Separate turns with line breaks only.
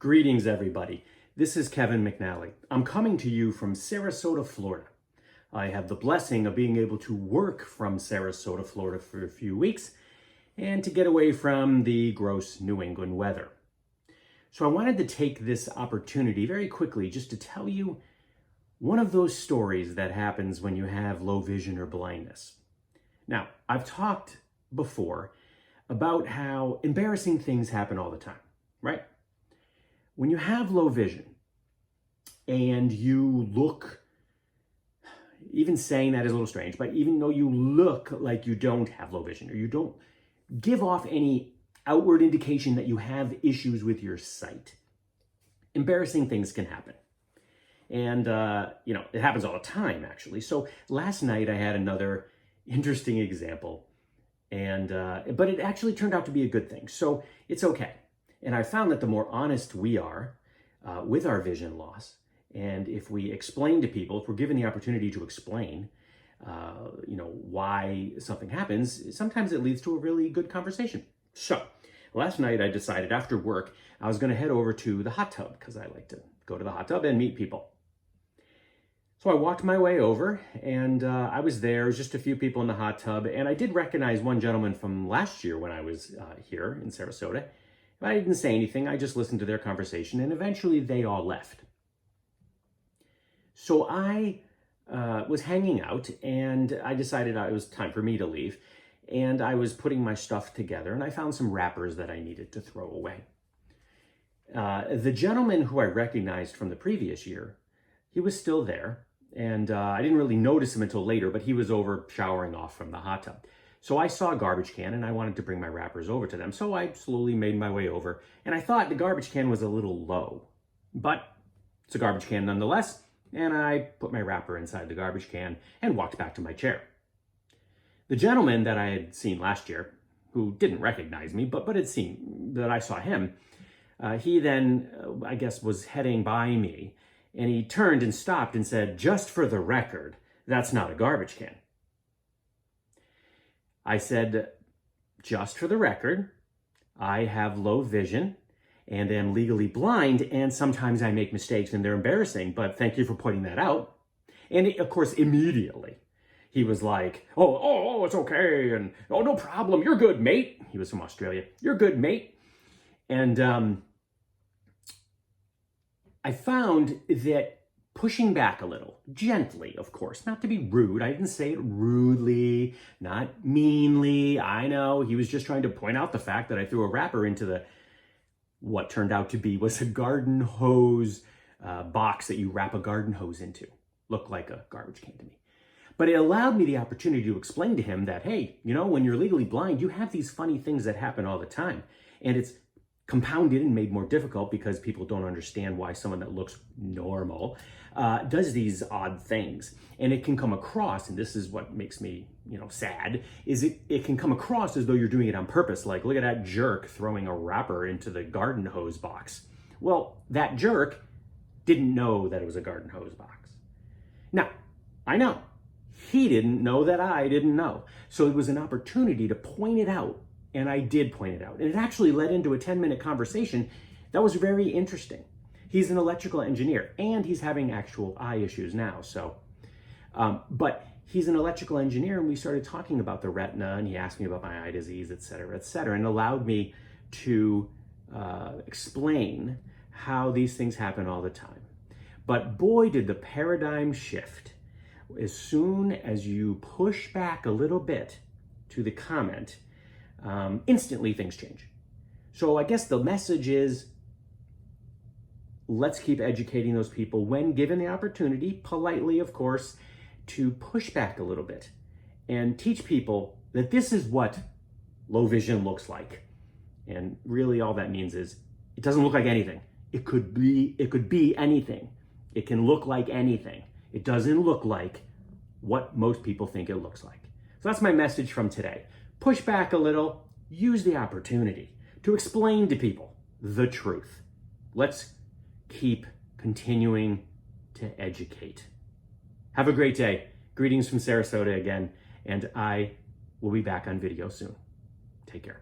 Greetings, everybody. This is Kevin McNally. I'm coming to you from Sarasota, Florida. I have the blessing of being able to work from Sarasota, Florida for a few weeks and to get away from the gross New England weather. So I wanted to take this opportunity very quickly just to tell you one of those stories that happens when you have low vision or blindness. Now, I've talked before about how embarrassing things happen all the time, right? When you have low vision and you look, even saying that is a little strange, but even though you look like you don't have low vision or you don't give off any outward indication that you have issues with your sight, embarrassing things can happen. And, it happens all the time, actually. So last night I had another interesting example, but it actually turned out to be a good thing. So it's okay. And I found that the more honest we are with our vision loss, and if we explain to people, if we're given the opportunity to explain, why something happens, sometimes it leads to a really good conversation. So last night I decided after work, I was going to head over to the hot tub because I like to go to the hot tub and meet people. So I walked my way over and I was there. It was just a few people in the hot tub. And I did recognize one gentleman from last year when I was here in Sarasota. I didn't say anything. I just listened to their conversation, and eventually they all left. So I was hanging out, and I decided it was time for me to leave. And I was putting my stuff together, and I found some wrappers that I needed to throw away. The gentleman who I recognized from the previous year, he was still there, and I didn't really notice him until later, but he was over showering off from the hot tub. So I saw a garbage can and I wanted to bring my wrappers over to them. So I slowly made my way over, and I thought the garbage can was a little low, but it's a garbage can nonetheless. And I put my wrapper inside the garbage can and walked back to my chair. The gentleman that I had seen last year, who didn't recognize me, but had seen that I saw him, he then, I guess, was heading by me, and he turned and stopped and said, "Just for the record, that's not a garbage can." I said, "Just for the record, I have low vision and am legally blind, and sometimes I make mistakes and they're embarrassing, but thank you for pointing that out." And of course, immediately, he was like, oh, it's okay, and "Oh, no problem, you're good, mate." He was from Australia. "You're good, mate." And I found that pushing back a little, gently, of course, not to be rude. I didn't say it rudely, not meanly. I know he was just trying to point out the fact that I threw a wrapper into what turned out to be was a garden hose box that you wrap a garden hose into. Looked like a garbage can to me. But it allowed me the opportunity to explain to him that, hey, when you're legally blind, you have these funny things that happen all the time. And it's compounded and made more difficult because people don't understand why someone that looks normal does these odd things. And it can come across, and this is what makes me, sad, is it can come across as though you're doing it on purpose. Like, look at that jerk throwing a wrapper into the garden hose box. Well, that jerk didn't know that it was a garden hose box. Now, I know he didn't know that I didn't know. So it was an opportunity to point it out. And I did point it out. And it actually led into a 10-minute conversation that was very interesting. He's an electrical engineer, and he's having actual eye issues now. So, but he's an electrical engineer, and we started talking about the retina, and he asked me about my eye disease, et cetera, and allowed me to explain how these things happen all the time. But boy, did the paradigm shift. As soon as you push back a little bit to the comment, instantly things change. So I guess the message is, let's keep educating those people when given the opportunity, politely, of course, to push back a little bit and teach people that this is what low vision looks like. And really all that means is it doesn't look like anything. It could be anything. It can look like anything. It doesn't look like what most people think it looks like. So that's my message from today. Push back a little, use the opportunity to explain to people the truth. Let's keep continuing to educate. Have a great day. Greetings from Sarasota again, and I will be back on video soon. Take care.